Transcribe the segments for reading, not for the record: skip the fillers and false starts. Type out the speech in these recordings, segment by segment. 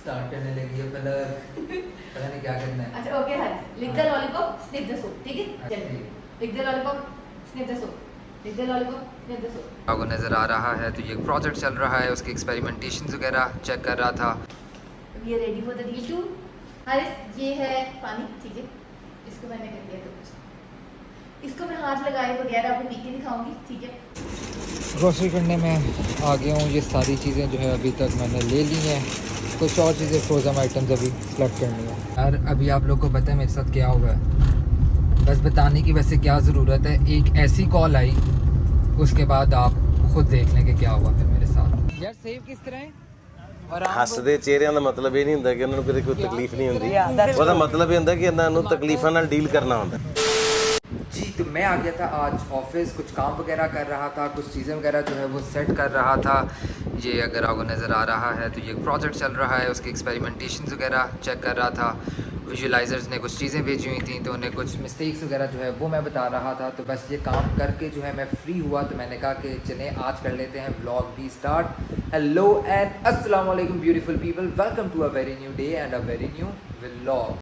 Start करने लगी है पता नहीं क्या करना है। अच्छा okay Haris, lick the lollipop sniff the soap, ठीक है? चलिए lick the lollipop sniff the soap, lick the lollipop sniff the soap. आपको नज़र आ रहा है तो ये एक प्रोजेक्ट चल रहा है, उसके एक्सपेरिमेंटेशन वगैरह चेक कर रहा था। We are ready for the reel two. Haris ये है पानी, ठीक है? इसको मैंने कर दिया तो कुछ, इसको मैं हाथ लगाए बगैर आपको पी के दिखाऊंगी, ठीक है? ग्रोसरी करने में आ गया हूँ। ये सारी चीज़ें जो है अभी तक मैंने ले ली हैं, कुछ और चीज़ें फ्रोज़न आइटम्स अभी सेलेक्ट करनी है। यार अभी आप लोग को पता है मेरे साथ क्या हुआ है, बस बताने की वैसे क्या ज़रूरत है। एक ऐसी कॉल आई, उसके बाद आप खुद देख लें कि क्या हुआ फिर मेरे साथ। यार सेव किस तरह है? ਹੱਸਦੇ ਚਿਹਰਿਆਂ ਦਾ ਮਤਲਬ ਇਹ ਨਹੀਂ ਹੁੰਦਾ ਕਿ ਉਹਨਾਂ ਨੂੰ ਕਦੇ ਕੋਈ ਤਕਲੀਫ ਨਹੀਂ ਹੁੰਦੀ, ਉਹਦਾ ਮਤਲਬ ਇਹ ਹੁੰਦਾ ਕਿ ਇਹਨਾਂ ਨੂੰ ਤਕਲੀਫਾਂ ਨਾਲ ਡੀਲ ਕਰਨਾ ਹੁੰਦਾ। जी तो मैं आ गया था आज ऑफिस, कुछ काम वगैरह कर रहा था, कुछ चीज़ें वगैरह जो है वो सेट कर रहा था। ये अगर आपको नज़र आ रहा है तो ये एक प्रोजेक्ट चल रहा है, उसके एक्सपेरिमेंटेशन वगैरह चेक कर रहा था। विजुलाइजर्स ने कुछ चीज़ें भेजी हुई थी तो उन्हें कुछ मिस्टेक्स वगैरह जो है वो मैं बता रहा था। तो बस ये काम करके जो है मैं फ्री हुआ तो मैंने कहा कि चलें आज कर लेते हैं व्लॉग भी स्टार्ट। हेलो एंड अस्सलाम वालेकुम beautiful people, welcome to a very new day and a very new vlog.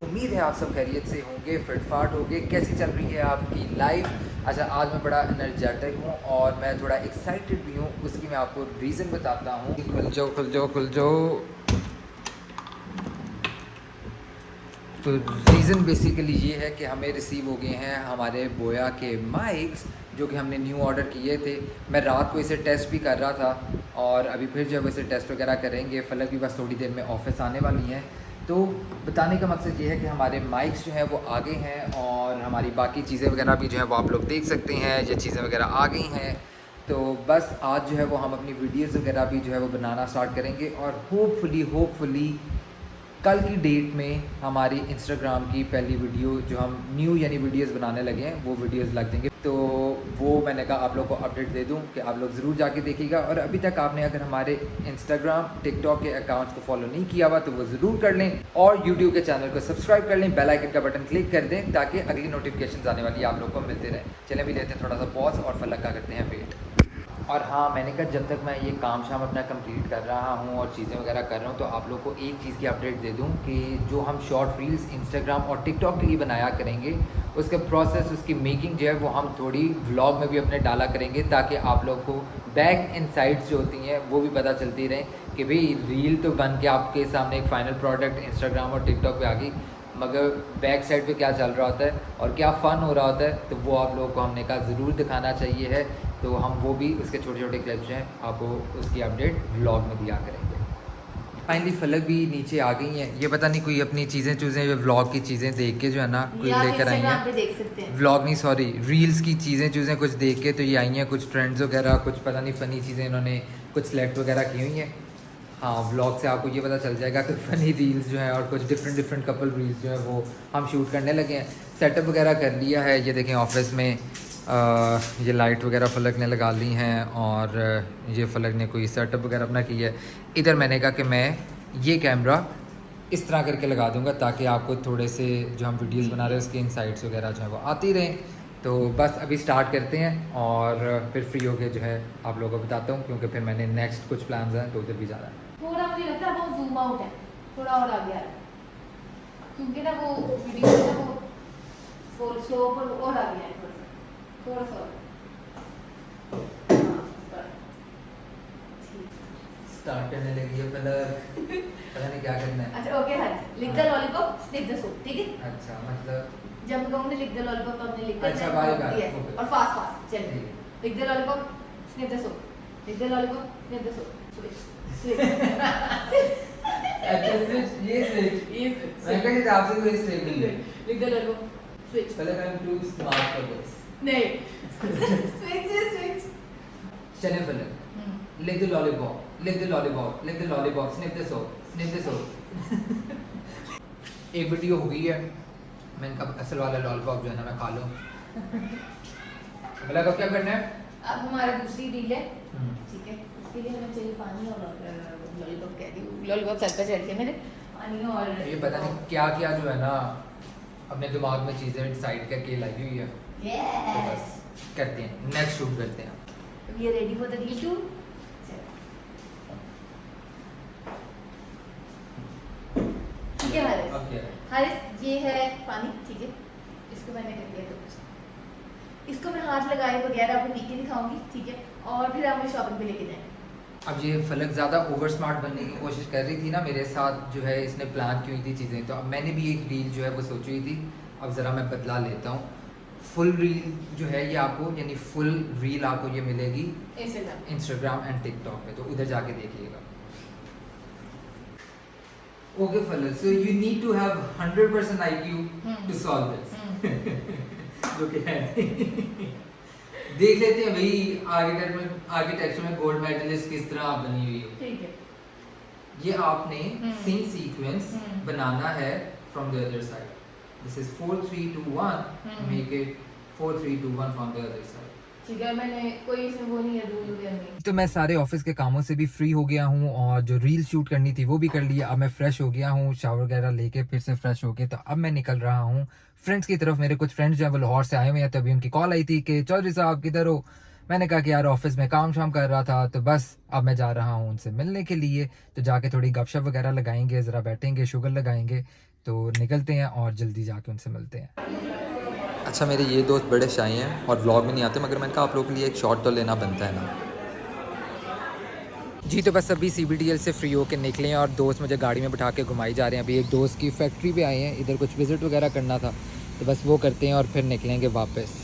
उम्मीद है आप सब खैरियत से होंगे, फिटफाट होंगे। कैसी चल रही है आपकी लाइफ? अच्छा आज मैं बड़ा एनर्जेटिक हूँ और मैं थोड़ा एक्साइटेड भी हूँ, उसकी मैं आपको रीज़न बताता हूँ। खुल जाओ खुल जाओ खुल जाओ। तो रीज़न बेसिकली ये है कि हमें रिसीव हो गए हैं हमारे बोया के माइक्स, जो कि हमने न्यू ऑर्डर किए थे। मैं रात को इसे टेस्ट भी कर रहा था और अभी फिर जब इसे टेस्ट वगैरह करेंगे। फलक भी बस थोड़ी देर में ऑफिस आने वाली हैं। तो बताने का मकसद ये है कि हमारे माइक्स जो हैं वो आ गए हैं और हमारी बाकी चीज़ें वगैरह भी जो है वो आप लोग देख सकते हैं, ये चीज़ें वगैरह आ गई हैं। तो बस आज जो है वो हम अपनी वीडियोज़ वगैरह भी जो है वो बनाना स्टार्ट करेंगे और होपफुली कल की डेट में हमारी इंस्टाग्राम की पहली वीडियो जो हम न्यू यानी वीडियोस बनाने लगे हैं वो वीडियोस लग देंगे। तो वो मैंने कहा आप लोग को अपडेट दे दूं कि आप लोग ज़रूर जाके देखिएगा। और अभी तक आपने अगर हमारे इंस्टाग्राम टिकटॉक के अकाउंट्स को फॉलो नहीं किया हुआ तो वो ज़रूर कर लें और यूट्यूब के चैनल को सब्सक्राइब कर लें, बेल आइकन का बटन क्लिक कर दें ताकि अगली नोटिफिकेशन आने वाली आप लोग को मिलते रहें। चलें भी लेते हैं थोड़ा सा पॉज और फलक का करते हैं वेट। और हाँ मैंने कहा जब तक मैं ये काम शाम अपना कंप्लीट कर रहा हूँ और चीज़ें वगैरह कर रहा हूँ तो आप लोग को एक चीज़ की अपडेट दे दूँ कि जो हम शॉर्ट रील्स इंस्टाग्राम और टिकटॉक के लिए बनाया करेंगे उसका प्रोसेस, उसकी मेकिंग जो है वो हम थोड़ी व्लॉग में भी अपने डाला करेंगे ताकि आप लोग को बैक इनसाइट्स जो होती हैं वो भी पता चलती रहे कि भाई रील तो बन के आपके सामने एक फ़ाइनल प्रोडक्ट इंस्टाग्राम और टिकटॉक पे आ गई, मगर बैक साइड पे क्या चल रहा होता है और क्या फ़न हो रहा होता है तो वो आप लोगों को हमने कहा ज़रूर दिखाना चाहिए है। तो हम वो भी उसके छोटे छोटे क्लिप्स हैं आपको उसकी अपडेट व्लॉग में दिया करेंगे। फाइनली फलक भी नीचे आ गई हैं। ये पता नहीं कोई अपनी चीज़ें व्लॉग की चीज़ें देख के जो है ना कोई लेकर आई हैं। व्लॉग नहीं सॉरी रील्स की चीज़ें कुछ देख के तो ये आई हैं, कुछ ट्रेंड्स वगैरह, कुछ पता नहीं फ़नी चीज़ें इन्होंने कुछ सेलेक्ट वगैरह की हुई हैं। हाँ व्लॉग से आपको ये पता चल जाएगा कि फ़नी रील्स जो हैं और कुछ डिफरेंट कपल रील्स जो है वो हम शूट करने लगे हैं। सेटअप वगैरह कर लिया है, ये देखें ऑफिस में ये लाइट वगैरह फलक ने लगा ली हैं और ये फलक ने कोई सेटअप वगैरह अपना किया है। इधर मैंने कहा कि मैं ये कैमरा इस तरह करके लगा दूंगा ताकि आपको थोड़े से जो हम वीडियोस बना रहे हैं उसके इनसाइट्स वगैरह जो है वो आती रहें। तो बस अभी स्टार्ट करते हैं और फिर फ्री होके जो है आप लोगों को बताता हूँ क्योंकि फिर मैंने नेक्स्ट कुछ प्लान्स हैं तो उधर भी जाना है। थोड़ा मुझे लगता है वो जूम आउट है, थोड़ा और आ गया क्योंकि ना वो वीडियो ना वो फुल स्लो पर और आ गया है थोड़ा सा। स्टार्ट करने लगी है पता नहीं क्या करना है। अच्छा okay Haris, lick the lollipop sniff the soap, ठीक है? अच्छा मतलब जब मैं कहूँगी लिख द लॉलीपॉप हमने लिख अच्छा बारी और फास्ट चलिए lick the lollipop sniff the soap, lick the lollipop sniff the soap, switch अच्छा स्विच ये स्विच मैं कहीं से आपसे कोई स्विच नहीं है। लिख द लॉलीपॉप स्विच पहले मैं टू स्मार्ट फॉर दिस नहीं स्विच चले फलक लिख द लॉलीपॉप, लिख द लॉलीपॉप, लिख the lollipop, sniff the soap, sniff the soap. एक वीडियो हो गई है, मैंने कहा असल वाला लॉलीपॉप जो है ना मैं खा लूँ। बोला कब क्या करना है? अब हमारा दूसरी रील है, ठीक है? इसके लिए हमें चाहिए पानी और लॉलीपॉप कह दी, लॉलीपॉप सर पे चढ़ के मेरे पानी और ये पता नहीं क्या क्या जो है ना अपने दिमाग में चीज़ें डिसाइड करके लाई हुई है, तो बस करते हैं, नेक्स्ट शूट करते हैं। We are ready for the reel two. ठीक है हारिस, अब क्या है? हारिस ये है पानी, ठीक है, इसको मैंने कर दिया तो कुछ, इसको मैं हाथ लगाए बगैर आपको पी के दिखाऊंगी, ठीक है, और फिर आप मुझे शॉपिंग पे लेके जाएंगे। अब ये फलक ज़्यादा ओवर स्मार्ट बनने की कोशिश कर रही थी ना मेरे साथ, जो है इसने प्लान की हुई थी चीज़ें, तो अब मैंने भी एक रील जो है वो सोची हुई थी, अब ज़रा मैं बदला लेता हूँ। फुल रील जो है ये आपको, यानी फुल रील आपको ये मिलेगी इंस्टाग्राम एंड टिकटॉक पे, तो उधर जाके देखिएगा। Okay Falak, so you need to have 100% IQ to solve this, जो कि है देख लेते हैं भाई आर्किटेक्चर में गोल्ड मेडलिस्ट किस तरह आप बनी हुई हो। ठीक है, ये आपने सिंक सीक्वेंस बनाना है from the other side. This is 4 3 2 1, make it 4 3 2 1 from the other side. ठीक है, मैंने कोई इसमें वो नहीं है रूल वगैरह नहीं। तो मैं सारे ऑफिस के कामों से भी फ्री हो गया हूँ और जो रील शूट करनी थी वो भी कर लिया। अब मैं फ्रेश हो गया हूँ, शावर वगैरह लेके फिर से फ्रेश होके, तो अब मैं निकल रहा हूँ फ्रेंड्स की तरफ। मेरे कुछ फ्रेंड्स जो है वो लाहौर से आए हुए हैं, तो अभी उनकी कॉल आई थी कि चौधरी साहब किधर हो। मैंने कहा कि यार ऑफिस में काम शाम कर रहा था, तो बस अब मैं जा रहा हूँ उनसे मिलने के लिए। तो जाके थोड़ी गपशप वगैरह लगाएंगे, ज़रा बैठेंगे, शुगर लगाएंगे, तो निकलते हैं और जल्दी जाके उनसे मिलते हैं। अच्छा, मेरे ये दोस्त बड़े शाई हैं और व्लॉग में नहीं आते, मगर मैंने कहा आप लोगों के लिए एक शॉट तो लेना बनता है ना जी। तो बस अभी CBTL से फ्री होकर निकले हैं और दोस्त मुझे गाड़ी में बिठा के घुमाई जा रहे हैं। अभी एक दोस्त की फैक्ट्री पे आए हैं, इधर कुछ विज़िट वगैरह करना था, तो बस वो करते हैं और फिर निकलेंगे वापस।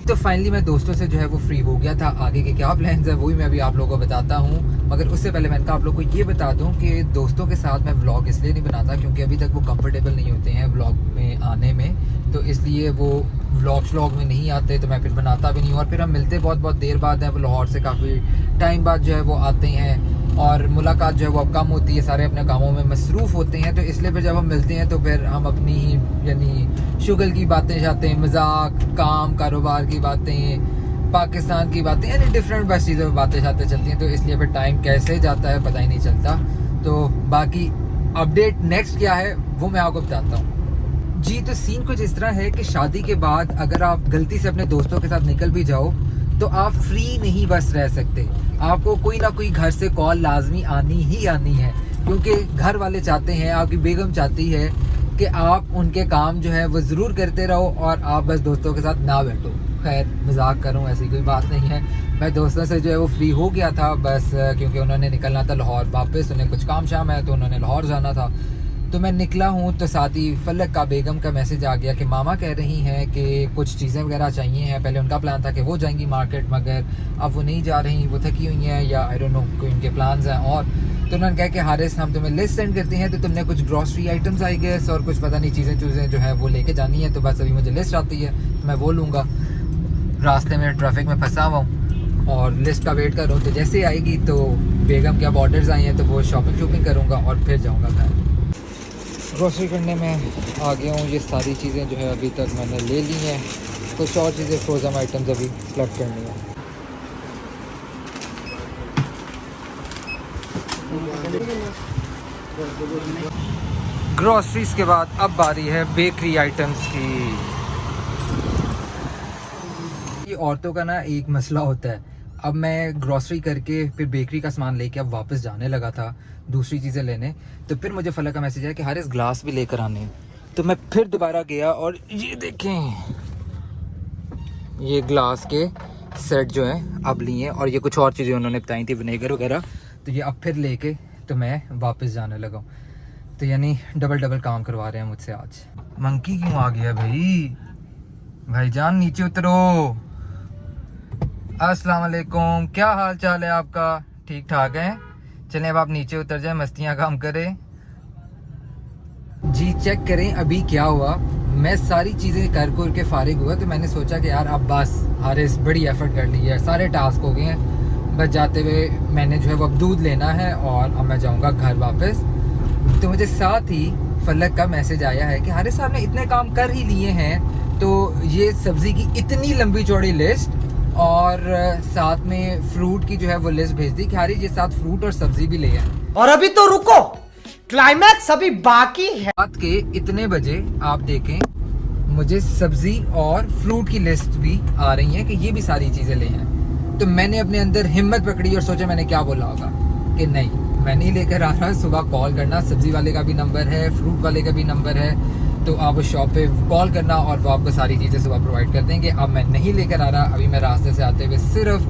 तो फाइनली मैं दोस्तों से जो है वो फ्री हो गया था। आगे के क्या प्लान्स है वही मैं अभी आप लोगों को बताता हूँ, मगर उससे पहले मैंने कहा आप लोगों को ये बता दूँ कि दोस्तों के साथ मैं व्लॉग इसलिए नहीं बनाता क्योंकि अभी तक वो कंफर्टेबल नहीं होते हैं व्लॉग में आने में, तो इसलिए वो व्लॉग में नहीं आते, तो मैं फिर बनाता भी नहीं हूँ। और फिर हम मिलते बहुत देर बाद हैं, वो लाहौर से काफ़ी टाइम बाद जो है वो आते हैं और मुलाकात जो है वो अब कम होती है, सारे अपने कामों में मसरूफ़ होते हैं, तो इसलिए फिर जब हम मिलते हैं तो फिर हम अपनी ही यानी शुगल की बातें चाहते हैं, मजाक, काम, कारोबार की बातें, पाकिस्तान की बातें, यानी डिफरेंट बस चीज़ों में बातें चाहते चलती हैं, तो इसलिए फिर टाइम कैसे जाता है पता ही नहीं चलता। तो बाकी अपडेट नेक्स्ट क्या है वो मैं आपको बताता हूँ जी। तो सीन कुछ इस तरह है कि शादी के बाद अगर आप गलती से अपने दोस्तों के साथ निकल भी जाओ तो आप फ्री नहीं बस रह सकते, आपको कोई ना कोई घर से कॉल लाजमी आनी ही आनी है, क्योंकि घर वाले चाहते हैं, आपकी बेगम चाहती है कि आप उनके काम जो है वो ज़रूर करते रहो और आप बस दोस्तों के साथ ना बैठो। खैर मजाक करूँ, ऐसी कोई बात नहीं है। मैं दोस्तों से जो है वो फ्री हो गया था बस, क्योंकि उन्होंने निकलना था लाहौर वापस, उन्हें कुछ काम शाम है तो उन्होंने लाहौर जाना था, तो मैं निकला हूँ। तो साथ ही फलक का बेगम का मैसेज आ गया कि मामा कह रही हैं कि कुछ चीज़ें वगैरह चाहिए हैं। पहले उनका प्लान था कि वो जाएंगी मार्केट, मगर अब वो नहीं जा रही, वो थकी हुई हैं या आई डोंट नो कोई उनके प्लान्स हैं। और तो उन्होंने कहा कि हारिस हम तुम्हें लिस्ट सेंड करते हैं, तो तुमने कुछ ग्रॉसरी आइटम्स आई गैस और कुछ पता नहीं चीज़ें जो है वो लेके जानी है, तो बस अभी मुझे लिस्ट आती है तो मैं वो लूँगा। रास्ते में ट्रैफिक में फंसा हुआ हूँ और लिस्ट का वेट कर रहा हूँ, तो जैसे आएगी तो बेगम के अब ऑर्डर्स आई हैं तो वो शॉपिंग करूँगा और फिर जाऊँगा घर। ग्रोसरी करने में आ गया हूँ। ये सारी चीज़ें जो है अभी तक मैंने ले ली हैं, कुछ और चीज़ें फ्रोज़न आइटम्स अभी सेलेक्ट करनी है। ग्रोसरीज के बाद अब बारी है बेकरी आइटम्स की। ये औरतों का ना एक मसला होता है। अब मैं ग्रोसरी करके फिर बेकरी का सामान लेके अब वापस जाने लगा था दूसरी चीज़ें लेने, तो फिर मुझे फलक का मैसेज आया कि हारिस ग्लास भी लेकर आने हैं। तो मैं फिर दोबारा गया और ये देखें, ये ग्लास के सेट जो हैं अब लिए हैं और ये कुछ और चीज़ें उन्होंने बताई थी, विनेगर वगैरह, तो ये अब फिर लेके तो मैं वापस जाने लगा। तो यानी डबल काम करवा रहे हैं मुझसे आज। मंकी क्यों आ गया भाईजान नीचे उतरो। अस्सलाम वालेकुम, क्या हाल चाल है आपका? ठीक ठाक है? चलें अब आप नीचे उतर जाएं, मस्तियाँ काम करें जी। चेक करें अभी क्या हुआ। मैं सारी चीज़ें कर के फारिग हुआ, तो मैंने सोचा कि यार अब बस हारिस बड़ी एफर्ट कर ली है, सारे टास्क हो गए हैं, बस जाते हुए मैंने जो है वो अब दूध लेना है और अब मैं जाऊँगा घर वापस। तो मुझे साथ ही फलक का मैसेज आया है कि हारिस साहब ने इतने काम कर ही लिए हैं, तो ये सब्ज़ी की इतनी लंबी चौड़ी लिस्ट और साथ में फ्रूट की जो है वो लिस्ट भेज दी कि हारिस ये साथ फ्रूट और सब्ज़ी भी ले आए। और अभी तो रुको, क्लाइमैक्स अभी बाकी है। रात के इतने बजे आप देखें मुझे सब्जी और फ्रूट की लिस्ट भी आ रही है कि ये भी सारी चीज़ें ले आए। तो मैंने अपने अंदर हिम्मत पकड़ी और सोचा मैंने क्या बोला होगा कि नहीं, मैं नहीं लेकर आ रहा। सुबह कॉल करना, सब्जी वाले का भी नंबर है, फ्रूट वाले का भी नंबर है, तो आप उस शॉप पे कॉल करना और वो आपको सारी चीज़ें सुबह प्रोवाइड कर देंगे। अब मैं नहीं लेकर आ रहा, अभी मैं रास्ते से आते हुए सिर्फ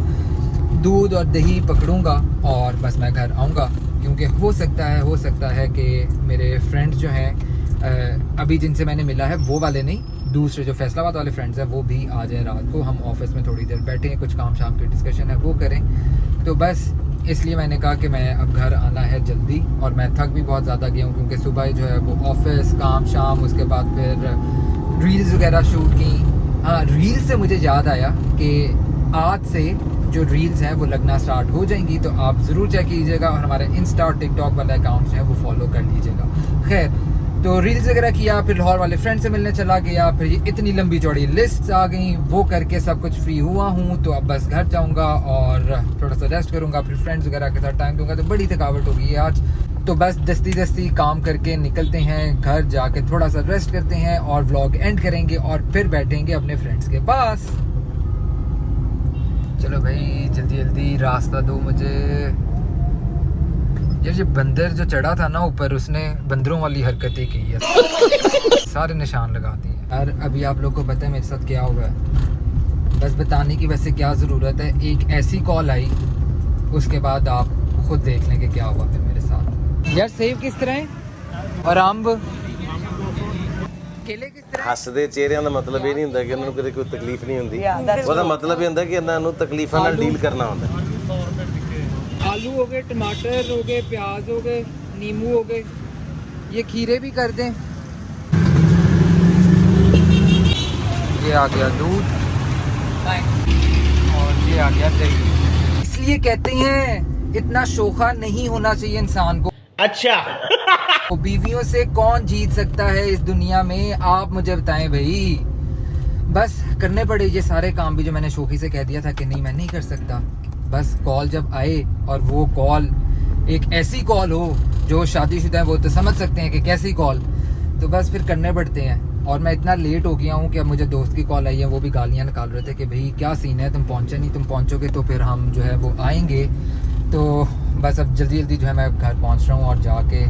दूध और दही पकड़ूंगा और बस मैं घर आऊँगा, क्योंकि हो सकता है कि मेरे फ्रेंड्स जो हैं अभी जिनसे मैंने मिला है वो वाले नहीं, दूसरे जो फैसलाबाद वाले फ्रेंड्स हैं वो भी आ जाए रात को। हम ऑफिस में थोड़ी देर बैठे हैं, कुछ काम शाम की डिस्कशन है वो करें। तो बस इसलिए मैंने कहा कि मैं अब घर आना है जल्दी, और मैं थक भी बहुत ज़्यादा गया हूँ क्योंकि सुबह जो है वो ऑफिस काम शाम, उसके बाद फिर रील्स वगैरह शूट की। हाँ, रील्स से मुझे याद आया कि आज से जो रील्स हैं वो लगना स्टार्ट हो जाएंगी, तो आप ज़रूर चेक कीजिएगा और हमारे इंस्टा और टिकटॉक वाले अकाउंट्स हैं वो फॉलो कर लीजिएगा। खैर, तो रील्स वगैरह किया, फिर लाहौर वाले फ्रेंड से मिलने चला गया, फिर ये इतनी लंबी चौड़ी लिस्ट आ गई, वो करके सब कुछ फ्री हुआ हूँ। तो अब बस घर जाऊँगा और थोड़ा सा रेस्ट करूँगा, फिर फ्रेंड्स वगैरह के साथ टाइम दूँगा। तो बड़ी थकावट हो गई है आज, तो बस दस्ती काम करके निकलते हैं, घर जाके थोड़ा सा रेस्ट करते हैं और व्लॉग एंड करेंगे और फिर बैठेंगे अपने फ्रेंड्स के पास। चलो भाई, जल्दी रास्ता दो मुझे। यार ये बंदर जो चढ़ा था ना ऊपर, उसने बंदरों वाली हरकतें की है, सारे निशान लगा दिए। यार अभी आप लोग को पता है मेरे साथ क्या हुआ है, बस बताने की वैसे क्या ज़रूरत है। एक ऐसी कॉल आई, उसके बाद आप खुद देख लेंगे क्या हुआ फिर मेरे साथ। यार सेब किस तरह है और अम्ब केले किस तरह? ਹੱਸਦੇ ਚਿਹਰਿਆਂ ਦਾ ਮਤਲਬ ਇਹ ਨਹੀਂ ਹੁੰਦਾ ਕਿ ਉਹਨਾਂ ਨੂੰ ਕਦੇ ਕੋਈ ਤਕਲੀਫ ਨਹੀਂ ਹੁੰਦੀ। ਉਹਦਾ ਮਤਲਬ ਇਹ ਹੁੰਦਾ ਕਿ ਇਹਨਾਂ ਨੂੰ ਤਕਲੀਫਾਂ ਨਾਲ ਡੀਲ ਕਰਨਾ ਹੁੰਦਾ। आलू हो गए, टमाटर हो गए, प्याज हो गए, नींबू हो गए, ये खीरे भी कर दें। ये आ गया दूध और ये आ गया दही। इसलिए कहते हैं इतना शोखा नहीं होना चाहिए इंसान को। अच्छा तो बीवियों से कौन जीत सकता है इस दुनिया में, आप मुझे बताएं भाई। बस करने पड़े ये सारे काम भी जो मैंने शोखी से कह दिया था कि नहीं मैं नहीं कर सकता। बस कॉल जब आए और वो कॉल एक ऐसी कॉल हो, जो शादीशुदा है वो तो समझ सकते हैं कि कैसी कॉल, तो बस फिर करने पड़ते हैं। और मैं इतना लेट हो गया हूँ कि अब मुझे दोस्त की कॉल आई है, वो भी गालियाँ निकाल रहे थे कि भाई क्या सीन है, तुम पहुँचे नहीं, तुम पहुँचोगे तो फिर हम जो है वो आएंगे। तो बस अब जल्दी जो है मैं घर पहुँच रहा हूँ और जाके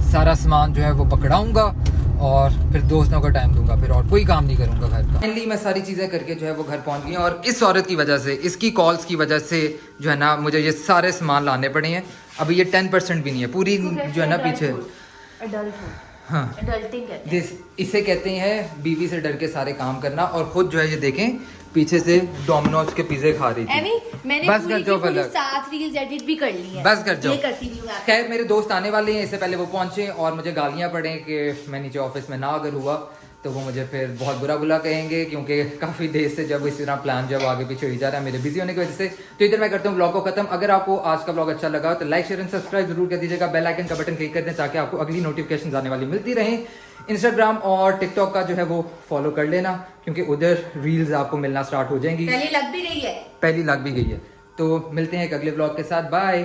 सारा सामान जो है वो पकड़ाऊँगा और फिर दोस्तों को टाइम दूंगा, फिर और कोई काम नहीं करूंगा घर का। फाइनली मैं सारी चीज़ें करके जो है वो घर पहुंच गई हूं, और इस औरत की वजह से, इसकी कॉल्स की वजह से जो है ना मुझे ये सारे सामान लाने पड़े हैं। अभी ये 10% भी नहीं है, पूरी जो है ना पीछे। अडल्ट हो, हाँ, अडल्टिंग कहते हैं। इसे कहते हैं बीवी से डर के सारे काम करना, और खुद जो है ये देखें पीछे से डोमिनोज के पिज़्ज़े खा रही थी। मैंने बस पूरी कर जाओ की पूरी पलक। 7 रील्स एडिट भी कर ली हैं। बस कर जाओ। ये करती नहीं हूँ मैं। खैर मेरे दोस्त आने वाले हैं, इससे पहले वो पहुंचे और मुझे गालियां पड़े कि मैं नीचे ऑफिस में ना अगर हुआ तो वो मुझे फिर बहुत बुरा कहेंगे, क्योंकि काफ़ी देर से जब इस तरह प्लान जब आगे पीछे हो जा रहा है मेरे बिजी होने की वजह से। तो इधर मैं करता हूँ ब्लॉग को खत्म। अगर आपको आज का ब्लॉग अच्छा लगा तो लाइक शेयर एंड सब्सक्राइब जरूर कर दीजिएगा, बेल आइकन का बटन क्लिक कर दें ताकि आपको अगली नोटिफिकेशन आने वाली मिलती रहे। इंस्टाग्राम और टिकटॉक का जो है वो फॉलो कर लेना, क्योंकि उधर रील्स आपको मिलना स्टार्ट हो जाएंगी। पहले लग भी रही है। पहली लग भी गई है। तो मिलते हैं एक अगले ब्लॉग के साथ। बाय।